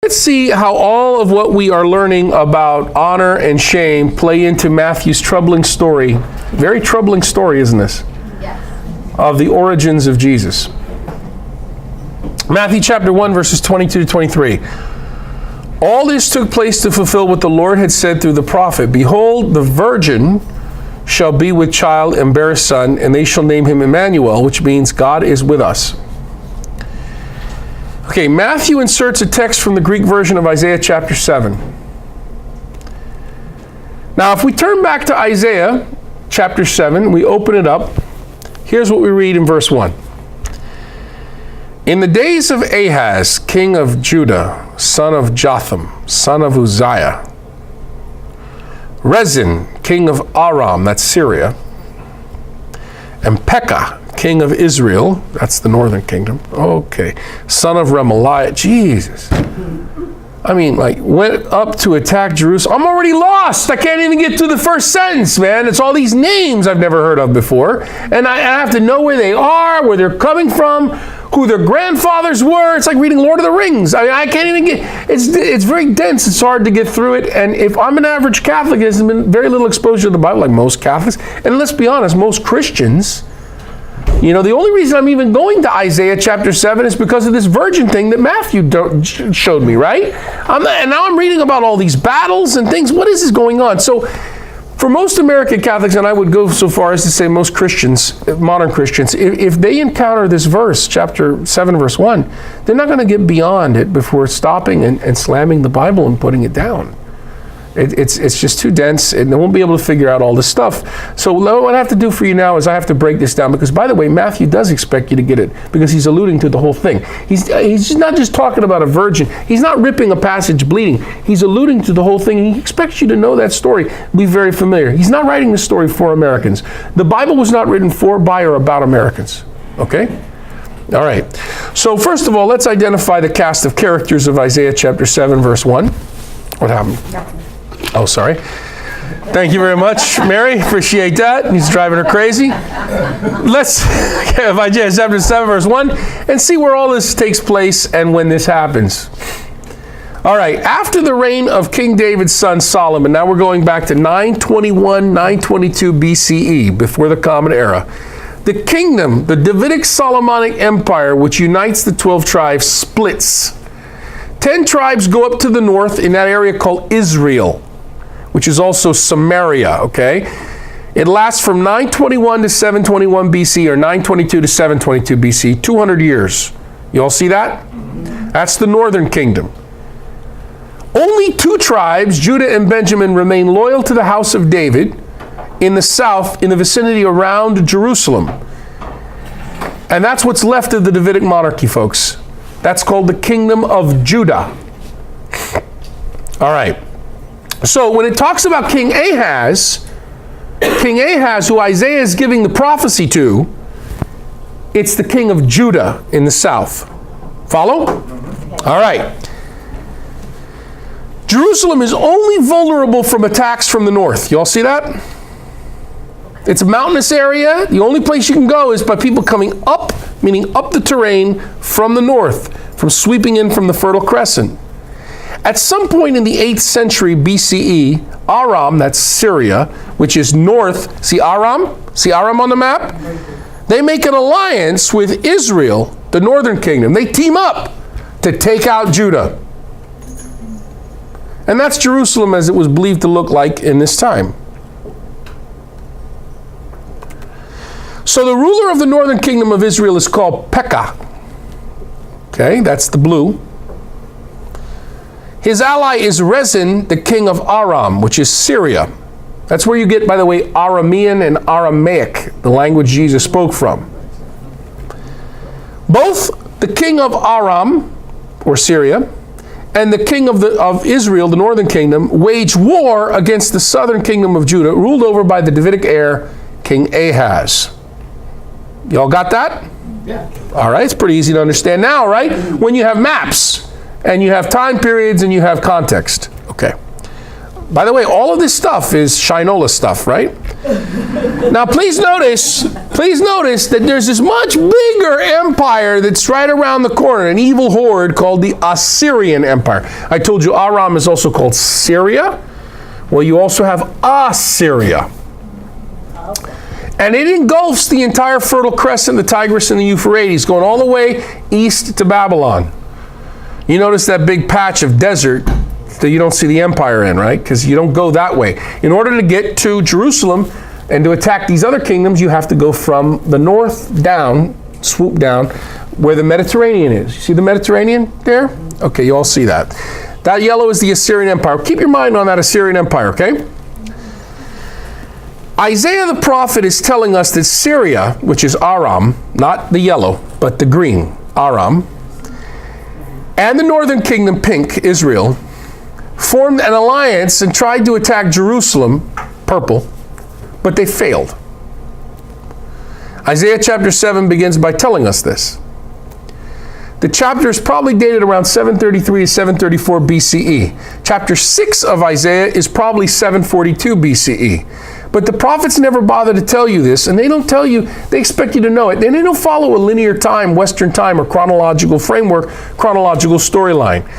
Let's see how all of what we are learning about honor and shame play into Matthew's troubling story. Very troubling story, isn't this? Yes. Of the origins of Jesus. Matthew chapter 1, verses 22 to 23. All this took place to fulfill what the Lord had said through the prophet. Behold, the virgin shall be with child and bear a son, and they shall name him Emmanuel, which means God is with us. Okay, Matthew inserts a text from the Greek version of Isaiah chapter 7. Now, if we turn back to Isaiah chapter 7, we open it up. Here's what we read in verse 1. In the days of Ahaz, king of Judah, son of Jotham, son of Uzziah, Rezin, king of Aram, that's Syria, and Pekah, king of Israel, that's the northern kingdom, okay, son of Remaliah, Jesus. I mean, like, went up to attack Jerusalem. I'm already lost. I can't even get to the first sentence, man. It's all these names I've never heard of before. And I have to know where they are, where they're coming from, who their grandfathers were. It's like reading Lord of the Rings. I mean, I can't even get, it's very dense. It's hard to get through it. And if I'm an average Catholic, there's been very little exposure to the Bible, like most Catholics. And let's be honest, most Christians, you know, the only reason I'm even going to Isaiah chapter 7 is because of this virgin thing that Matthew showed me, right? And now I'm reading about all these battles and things. What is this going on? So for most American Catholics, and I would go so far as to say most Christians, modern Christians, if they encounter this verse, chapter 7, verse 1, they're not going to get beyond it before stopping and slamming the Bible and putting it down. It's just too dense, and they won't be able to figure out all this stuff. So what I have to do for you now is I have to break this down, because, by the way, Matthew does expect you to get it, because he's alluding to the whole thing. He's not just talking about a virgin. He's not ripping a passage bleeding. He's alluding to the whole thing, and he expects you to know that story, be very familiar. He's not writing the story for Americans. The Bible was not written for, by, or about Americans. Okay? All right. So first of all, let's identify the cast of characters of Isaiah chapter 7, verse 1. What happened? Nothing. Oh, sorry. Thank you very much, Mary. Appreciate that. He's driving her crazy. Let's have Isaiah chapter 7, verse 1, and see where all this takes place and when this happens. All right. After the reign of King David's son Solomon, now we're going back to 921, 922 BCE, before the Common Era. The kingdom, the Davidic Solomonic Empire, which unites the 12 tribes, splits. 10 tribes go up to the north in that area called Israel, which is also Samaria, okay? It lasts from 921 to 721 BC, or 922 to 722 BC, 200 years. You all see that? That's the northern kingdom. Only 2 tribes, Judah and Benjamin, remain loyal to the house of David in the south, in the vicinity around Jerusalem. And that's what's left of the Davidic monarchy, folks. That's called the kingdom of Judah. All right. So when it talks about King Ahaz, who Isaiah is giving the prophecy to, it's the king of Judah in the south. Follow? All right. Jerusalem is only vulnerable from attacks from the north. You all see that? It's a mountainous area. The only place you can go is by people coming up, meaning up the terrain from the north, from sweeping in from the Fertile Crescent. At some point in the 8th century BCE, Aram, that's Syria, which is north, see Aram? See Aram on the map? They make an alliance with Israel, the northern kingdom. They team up to take out Judah. And that's Jerusalem as it was believed to look like in this time. So the ruler of the northern kingdom of Israel is called Pekah. Okay, that's the blue. His ally is Rezin, the king of Aram, which is Syria. That's where you get, by the way, Aramean and Aramaic, the language Jesus spoke from. Both the king of Aram, or Syria, and the king of Israel, the northern kingdom, wage war against the southern kingdom of Judah, ruled over by the Davidic heir, King Ahaz. Y'all got that? Yeah. All right, it's pretty easy to understand now, right? When you have maps, and you have time periods, and you have context. Okay. By the way, all of this stuff is Shinola stuff, right? Now, please notice that there's this much bigger empire that's right around the corner, an evil horde called the Assyrian Empire. I told you Aram is also called Syria. Well, you also have Assyria. And it engulfs the entire Fertile Crescent, the Tigris, and the Euphrates, going all the way east to Babylon. You notice that big patch of desert that you don't see the empire in, right? Because you don't go that way. In order to get to Jerusalem and to attack these other kingdoms, you have to go from the north down, swoop down, where the Mediterranean is. You see the Mediterranean there? Okay, you all see that. That yellow is the Assyrian Empire. Keep your mind on that Assyrian Empire, okay? Isaiah the prophet is telling us that Syria, which is Aram, not the yellow, but the green, Aram, and the northern kingdom, pink, Israel, formed an alliance and tried to attack Jerusalem, purple, but they failed. Isaiah chapter 7 begins by telling us this. The chapter is probably dated around 733 to 734 BCE. Chapter 6 of Isaiah is probably 742 BCE. But the prophets never bother to tell you this, and they don't tell you, they expect you to know it. And they don't follow a linear time, Western time, or chronological framework, chronological storyline.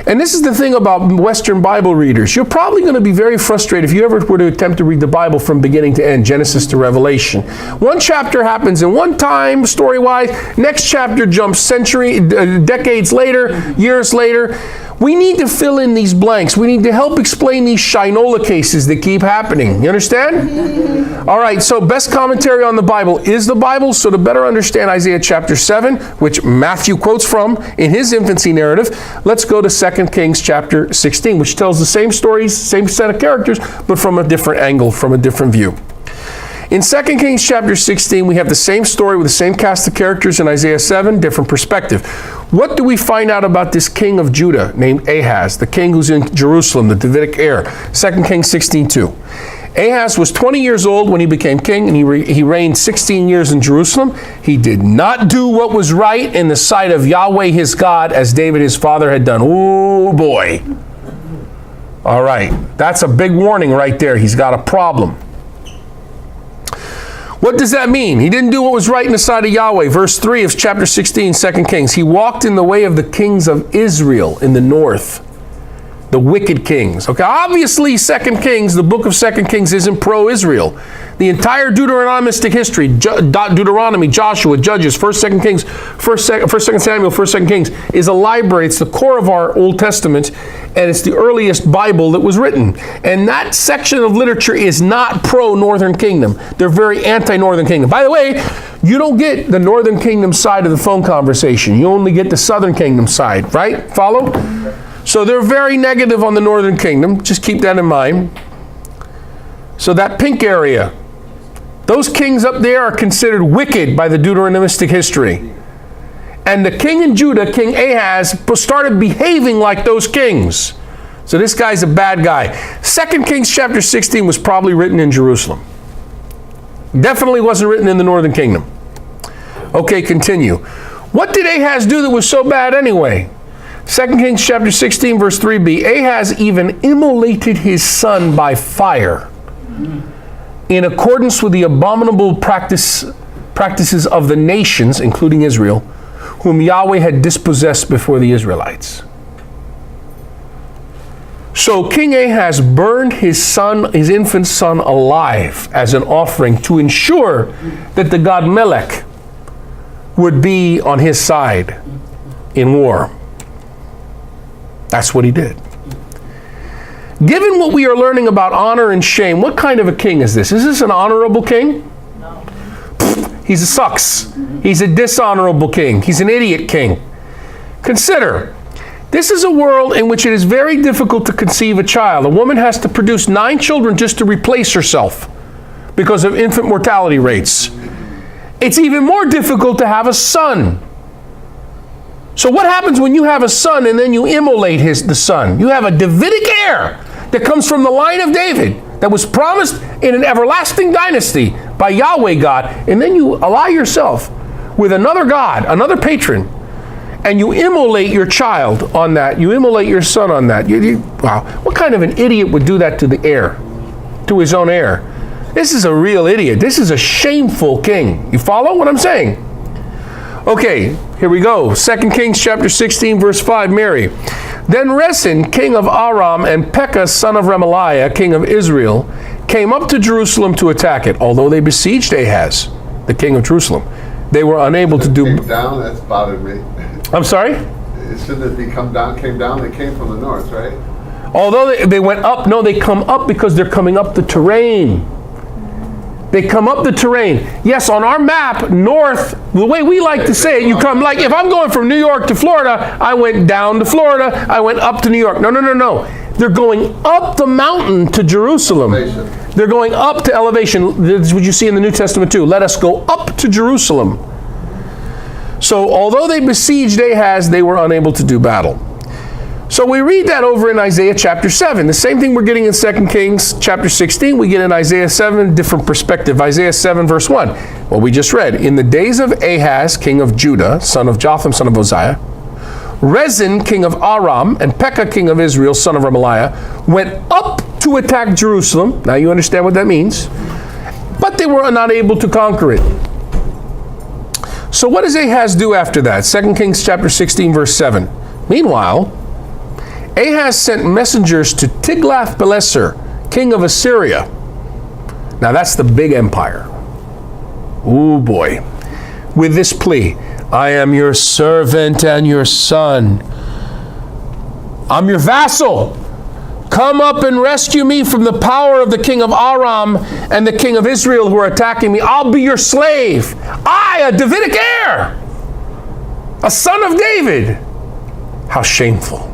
And this is the thing about Western Bible readers. You're probably going to be very frustrated if you ever were to attempt to read the Bible from beginning to end, Genesis to Revelation. One chapter happens in one time, story-wise. Next chapter jumps decades later, years later. We need to fill in these blanks. We need to help explain these Shinola cases that keep happening. You understand? All right, so best commentary on the Bible is the Bible. So to better understand Isaiah chapter 7, which Matthew quotes from in his infancy narrative, let's go to 2 Kings chapter 16, which tells the same stories, same set of characters, but from a different angle, from a different view. In 2 Kings chapter 16, we have the same story with the same cast of characters in Isaiah 7, different perspective. What do we find out about this king of Judah named Ahaz, the king who's in Jerusalem, the Davidic heir? 2 Kings 16:2. Ahaz was 20 years old when he became king, and he reigned 16 years in Jerusalem. He did not do what was right in the sight of Yahweh his God, as David his father had done. Oh boy. All right, that's a big warning right there. He's got a problem. What does that mean? He didn't do what was right in the sight of Yahweh. Verse 3 of chapter 16, 2 Kings. He walked in the way of the kings of Israel in the north. The wicked kings. Okay, obviously 2 Kings, the book of 2 Kings isn't pro-Israel. The entire Deuteronomistic history, Deuteronomy, Joshua, Judges, 1st, 2nd Kings, 1st, Samuel, 1st, 2nd Kings, is a library. It's the core of our Old Testament, and it's the earliest Bible that was written. And that section of literature is not pro-Northern Kingdom. They're very anti-Northern Kingdom. By the way, you don't get the Northern Kingdom side of the phone conversation. You only get the Southern Kingdom side, right? Follow? So they're very negative on the Northern Kingdom. Just keep that in mind. So that pink area, those kings up there are considered wicked by the Deuteronomistic history. And the king in Judah, King Ahaz, started behaving like those kings. So this guy's a bad guy. 2 Kings chapter 16 was probably written in Jerusalem. Definitely wasn't written in the Northern Kingdom. Okay, continue. What did Ahaz do that was so bad anyway? 2 Kings chapter 16, verse 3b, Ahaz even immolated his son by fire in accordance with the abominable practices of the nations, including Israel, whom Yahweh had dispossessed before the Israelites. So King Ahaz burned his son, his infant son, alive as an offering to ensure that the god Melech would be on his side in war. That's what he did. Given what we are learning about honor and shame, what kind of a king is this? Is this an honorable king? No. He's a sucks. He's a dishonorable king. He's an idiot king. Consider, this is a world in which it is very difficult to conceive a child. A woman has to produce 9 children just to replace herself because of infant mortality rates. It's even more difficult to have a son. So what happens when you have a son and then you immolate the son? You have a Davidic heir that comes from the line of David that was promised in an everlasting dynasty by Yahweh God, and then you ally yourself with another god, another patron, and you immolate your child on that. You immolate your son on that. Wow, what kind of an idiot would do that to the heir, to his own heir? This is a real idiot. This is a shameful king. You follow what I'm saying? Okay, here we go. 2 Kings chapter 16, verse 5, Mary. Then Rezin, king of Aram, and Pekah, son of Remaliah, king of Israel, came up to Jerusalem to attack it. Although they besieged Ahaz, the king of Jerusalem, they were unable to do... Came down, that's bothered me. I'm sorry? Shouldn't it be came down? They came from the north, right? Although they went up, no, they come up because they're coming up the terrain. They come up the terrain. Yes, on our map, north, the way we like to say it, you come, like if I'm going from New York to Florida, I went down to Florida, I went up to New York. No, no, no, no. They're going up the mountain to Jerusalem. Elevation. They're going up to elevation. This is what you see in the New Testament too. Let us go up to Jerusalem. So although they besieged Ahaz, they were unable to do battle. So we read that over in Isaiah chapter 7. The same thing we're getting in 2 Kings chapter 16, we get in Isaiah 7, different perspective. Isaiah 7 verse 1. Well, we just read, in the days of Ahaz, king of Judah, son of Jotham, son of Uzziah, Rezin, king of Aram, and Pekah, king of Israel, son of Remaliah, went up to attack Jerusalem. Now you understand what that means. But they were not able to conquer it. So what does Ahaz do after that? 2 Kings chapter 16 verse 7. Meanwhile, Ahaz sent messengers to Tiglath-Pileser, king of Assyria. Now that's the big empire. Ooh boy. With this plea, I am your servant and your son. I'm your vassal. Come up and rescue me from the power of the king of Aram and the king of Israel who are attacking me. I'll be your slave. I, a Davidic heir, a son of David. How shameful.